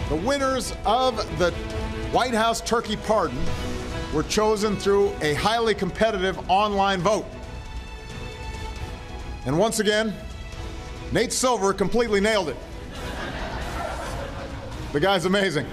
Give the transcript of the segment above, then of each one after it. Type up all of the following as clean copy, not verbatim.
The winners of the White House turkey pardon were chosen through a highly competitive online vote. And once again, Nate Silver completely nailed it. The guy's amazing.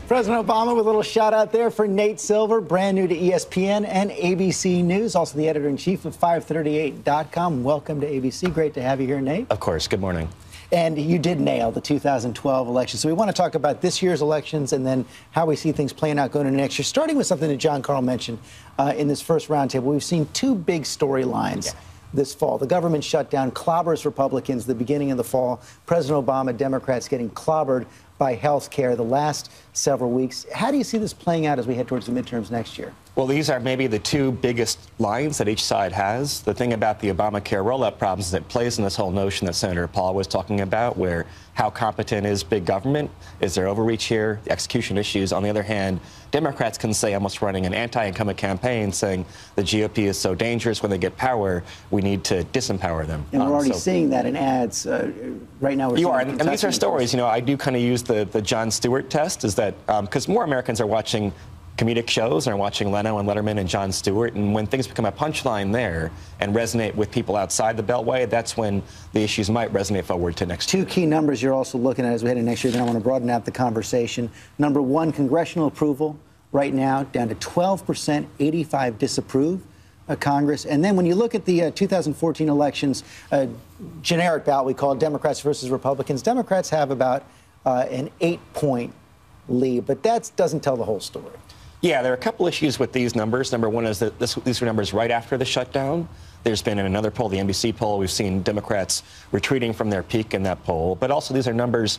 President Obama with a little shout out there for Nate Silver, brand new to ESPN and ABC News, also the editor-in-chief of 538.com. Welcome to ABC. Great to have you here, Nate. Of course. Good morning. And you did nail the 2012 election. So we want to talk about this year's elections and then how we see things playing out going into next year. Starting with something that John Carl mentioned in this first roundtable, we've seen two big storylines this fall. The government shutdown clobbers Republicans the beginning of the fall. President Obama, Democrats getting clobbered by health care the last several weeks. How do you see this playing out as we head towards the midterms next year? Well, these are maybe the two biggest lines that each side has. The thing about the Obamacare rollout problems is it plays in this whole notion that Senator Paul was talking about, where how competent is big government? Is there overreach here? The execution issues. On the other hand, Democrats can say, almost running an anti-incumbent campaign, saying the GOP is so dangerous when they get power, we need to disempower them. And we're already seeing that in ads right now. You are, and these are stories. You know, I do kind of use the Jon Stewart test, is that because more Americans are watching comedic shows and are watching Leno and Letterman and Jon Stewart, and when things become a punchline there and resonate with people outside the Beltway, that's when the issues might resonate forward to next year. Two key numbers you're also looking at as we head into next year, then I want to broaden out the conversation. Number one, congressional approval right now down to 12%, 85 disapprove of Congress. And then when you look at the 2014 elections, generic ballot we call it, Democrats versus Republicans, Democrats have about an 8-point lead, but that doesn't tell the whole story. Yeah, there are a couple issues with these numbers. Number one is that these were numbers right after the shutdown. There's been in another poll, the NBC poll, we've seen Democrats retreating from their peak in that poll. But also these are numbers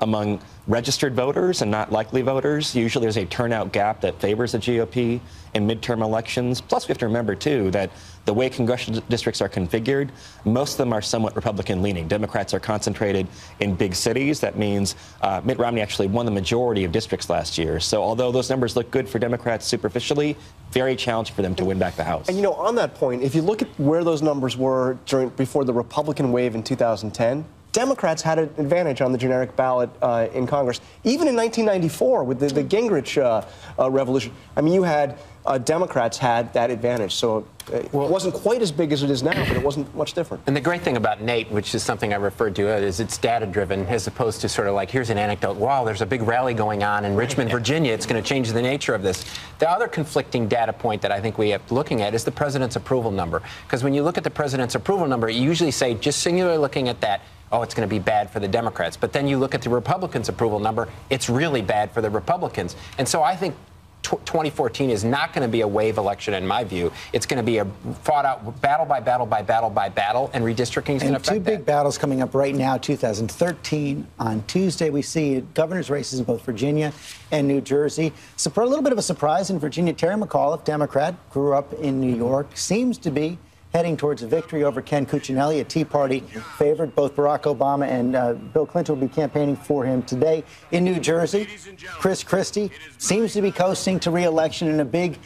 among registered voters and not likely voters. Usually there's a turnout gap that favors the GOP in midterm elections. Plus, we have to remember, too, that the way congressional districts are configured, most of them are somewhat Republican-leaning. Democrats are concentrated in big cities. That means Mitt Romney actually won the majority of districts last year. So although those numbers look good for Democrats superficially, very challenging for them to win back the House. And, you know, on that point, if you look at where those numbers were before the Republican wave in 2010, Democrats had an advantage on the generic ballot in Congress. Even in 1994 with the Gingrich revolution, I mean, you had Democrats had that advantage. So it wasn't quite as big as it is now, but it wasn't much different. And the great thing about Nate, which is something I referred to, is it's data-driven as opposed to sort of like, here's an anecdote. Wow, there's a big rally going on in Richmond, Virginia. It's going to change the nature of this. The other conflicting data point that I think we have looking at is the president's approval number. Because when you look at the president's approval number, you usually say, just singularly looking at that, oh, it's going to be bad for the Democrats. But then you look at the Republicans' approval number, it's really bad for the Republicans. And so I think 2014 is not going to be a wave election, in my view. It's going to be a fought-out battle by battle by battle by battle, and redistricting is going to affect that. Two big battles coming up right now, 2013. On Tuesday, we see governor's races in both Virginia and New Jersey. So for a little bit of a surprise in Virginia, Terry McAuliffe, Democrat, grew up in New York, seems to be heading towards a victory over Ken Cuccinelli, a Tea Party favorite. Both Barack Obama and Bill Clinton will be campaigning for him today. In New Jersey, Chris Christie seems to be coasting to re-election in a big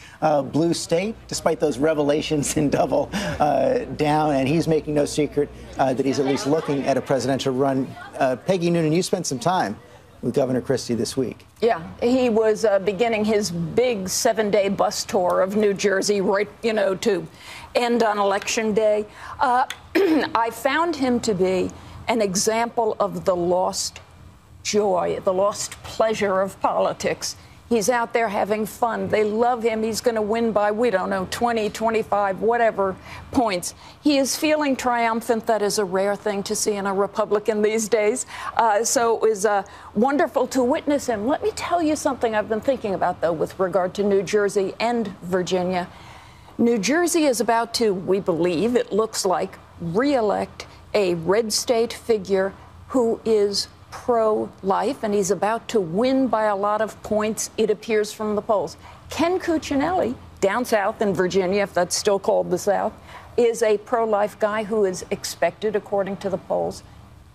blue state, despite those revelations in Double Down, and he's making no secret that he's at least looking at a presidential run. Peggy Noonan, you spent some time with Governor Christie this week. Yeah, he was beginning his big 7-day bus tour of New Jersey, right, you know, to end on Election Day. I found him to be an example of the lost joy, the lost pleasure of politics. He's out there having fun. They love him. He's going to win by, we don't know, 20, 25, whatever points. He is feeling triumphant. That is a rare thing to see in a Republican these days. So it was wonderful to witness him. Let me tell you something I've been thinking about, though, with regard to New Jersey and Virginia. New Jersey is about to, we believe, it looks like, re-elect a red state figure who is pro-life, and he's about to win by a lot of points, it appears from the polls. Ken Cuccinelli, down south in Virginia, if that's still called the South, is a pro-life guy who is expected, according to the polls,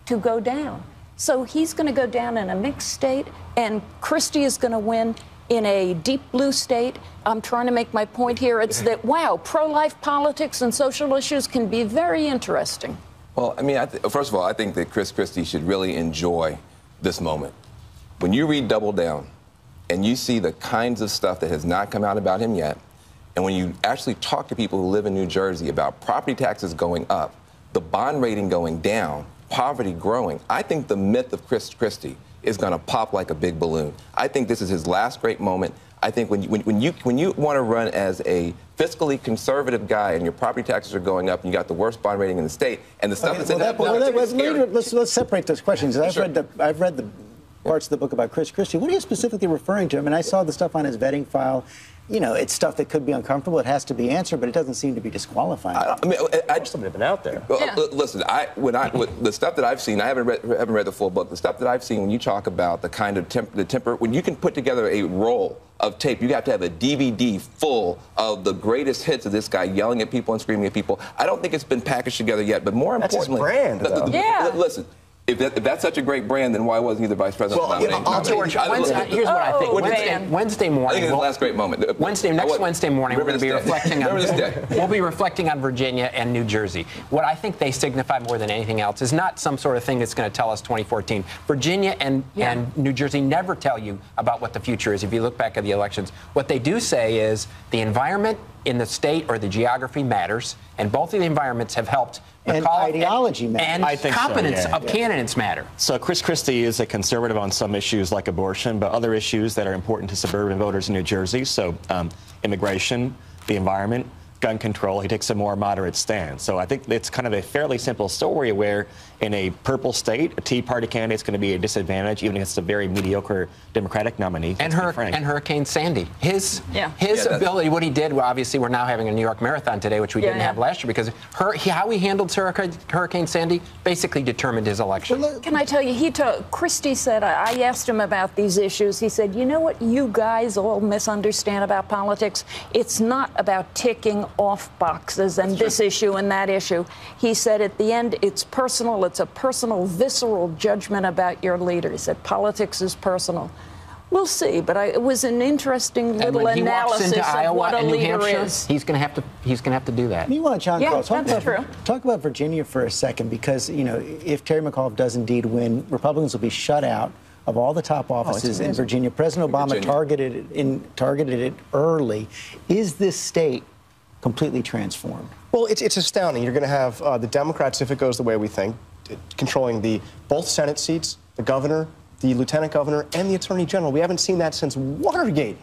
to go down. So he's going to go down in a mixed state, and Christie is going to win in a deep blue state. I'm trying to make my point here. It's that, wow, pro-life politics and social issues can be very interesting. Well, I mean, first of all, I think that Chris Christie should really enjoy this moment. When you read Double Down and you see the kinds of stuff that has not come out about him yet, and when you actually talk to people who live in New Jersey about property taxes going up, the bond rating going down, poverty growing, I think the myth of Chris Christie is going to pop like a big balloon. I think this is his last great moment. I think when you want to run as a fiscally conservative guy and your property taxes are going up and you got the worst bond rating in the state and the stuff that's in that book, let's separate those questions. Sure. I've read the parts of the book about Chris Christie. What are you specifically referring to? I mean, I saw the stuff on his vetting file. You know, it's stuff that could be uncomfortable. It has to be answered, but it doesn't seem to be disqualifying. I just haven't been out there. Listen, the stuff that I've seen, I haven't read the full book. The stuff that I've seen, when you talk about the kind of temper, when you can put together a roll of tape, you have to have a DVD full of the greatest hits of this guy yelling at people and screaming at people. I don't think it's been packaged together yet, but more importantly, that's his brand. Listen. If that's such a great brand, then why wasn't he the vice president? Well, George, here's what I think. Wednesday morning. I think it's the last great moment. Next Wednesday morning, we're going to be reflecting on. We'll be reflecting on Virginia and New Jersey. What I think they signify more than anything else is not some sort of thing that's going to tell us 2014. Virginia and New Jersey never tell you about what the future is. If you look back at the elections, what they do say is the environment in the state or the geography matters, and both of the environments have helped. And ideology matters. And competence of candidates matter. So Chris Christie is a conservative on some issues like abortion, but other issues that are important to suburban voters in New Jersey, so immigration, the environment, gun control, he takes a more moderate stand. So I think it's kind of a fairly simple story where in a purple state, a Tea Party candidate is going to be a disadvantage, even against a very mediocre Democratic nominee. And Hurricane Sandy. His ability, what he did, well, obviously we're now having a New York Marathon today, which we didn't have last year, because how he handled Hurricane Sandy basically determined his election. Can I tell you, Christie said, I asked him about these issues. He said, you know what you guys all misunderstand about politics? It's not about ticking off boxes and this issue and that issue. He said at the end, it's personal. It's a personal, visceral judgment about your leader. He said politics is personal. We'll see, but it was an interesting little analysis of Iowa what a and New leader Hampshire, is. He's going to have to do that. Meanwhile, John, true. Talk about Virginia for a second, because if Terry McAuliffe does indeed win, Republicans will be shut out of all the top offices in Virginia. President Obama targeted it early. Is this state completely transformed? Well, it's astounding. You're going to have the Democrats, if it goes the way we think, controlling both Senate seats, the governor, the lieutenant governor, and the attorney general. We haven't seen that since Watergate.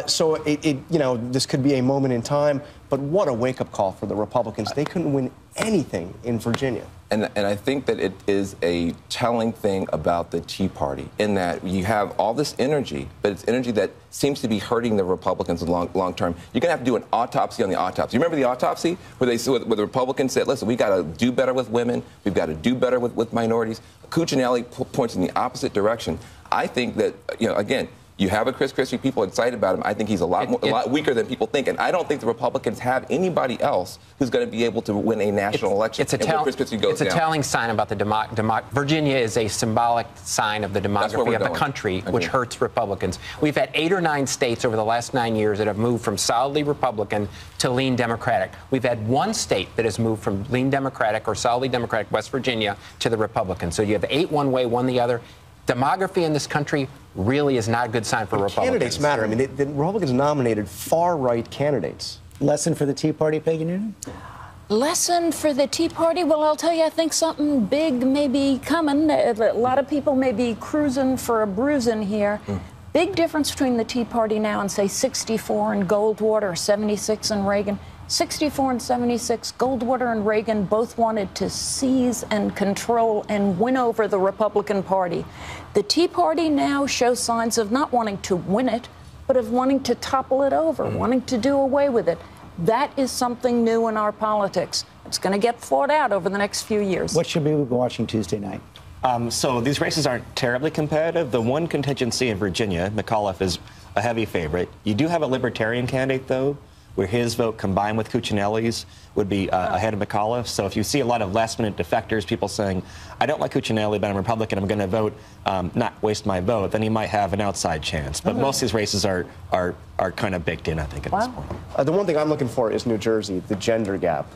So this could be a moment in time, but what a wake-up call for the Republicans. They couldn't win anything in Virginia. And I think that it is a telling thing about the Tea Party, in that you have all this energy, but it's energy that seems to be hurting the Republicans long term. You're going to have to do an autopsy on the autopsy. You remember the autopsy where the Republicans said, listen, we've got to do better with women, we've got to do better with minorities. Cuccinelli points in the opposite direction. I think that, again, you have a Chris Christie, people excited about him. I think he's a lot weaker than people think. And I don't think the Republicans have anybody else who's going to be able to win a national election. It's a telling sign about the Virginia is a symbolic sign of the demography of the country, which hurts Republicans. We've had 8 or 9 states over the last 9 years that have moved from solidly Republican to lean Democratic. We've had 1 state that has moved from lean Democratic or solidly Democratic, West Virginia, to the Republican. So you have 8 one way, 1 the other. Demography in this country really is not a good sign for Republicans. Candidates matter. I mean, the Republicans nominated far-right candidates. Lesson for the Tea Party, Peggy Noonan? Lesson for the Tea Party? Well, I'll tell you, I think something big may be coming. A lot of people may be cruising for a bruising here. Big difference between the Tea Party now and, say, 64 and Goldwater, or 76 and Reagan. 64 and 76, Goldwater and Reagan both wanted to seize and control and win over the Republican Party. The Tea Party now shows signs of not wanting to win it, but of wanting to topple it over, wanting to do away with it. That is something new in our politics. It's going to get fought out over the next few years. What should we be watching Tuesday night? So these races aren't terribly competitive. The one contingency in Virginia, McAuliffe is a heavy favorite. You do have a Libertarian candidate, though, where his vote combined with Cuccinelli's would be ahead of McAuliffe. So if you see a lot of last-minute defectors, people saying, I don't like Cuccinelli, but I'm Republican, I'm going to vote, not waste my vote, then he might have an outside chance. But most of these races are kind of baked in, I think, at this point. The one thing I'm looking for is New Jersey, the gender gap.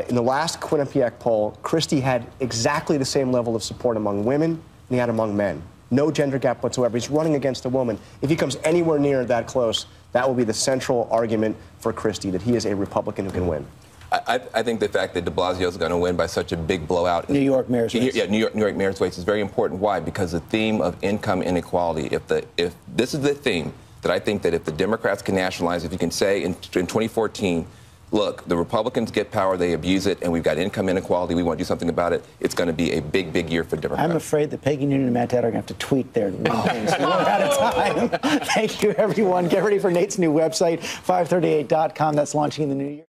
In the last Quinnipiac poll, Christie had exactly the same level of support among women he had among men. No gender gap whatsoever. He's running against a woman. If he comes anywhere near that close, that will be the central argument for Christie, that he is a Republican who can win. I think the fact that de Blasio is going to win by such a big blowout. New York mayor's race. Yeah, New York mayor's race is very important. Why? Because the theme of income inequality. If this is the theme that I think that if the Democrats can nationalize, if you can say in 2014, look, the Republicans get power, they abuse it, and we've got income inequality, we want to do something about it, it's going to be a big, big year for Democrats. I'm afraid that Peggy Noonan and Matt Dad are going to have to tweet their things. We're out of time. Thank you, everyone. Get ready for Nate's new website, 538.com. That's launching in the new year.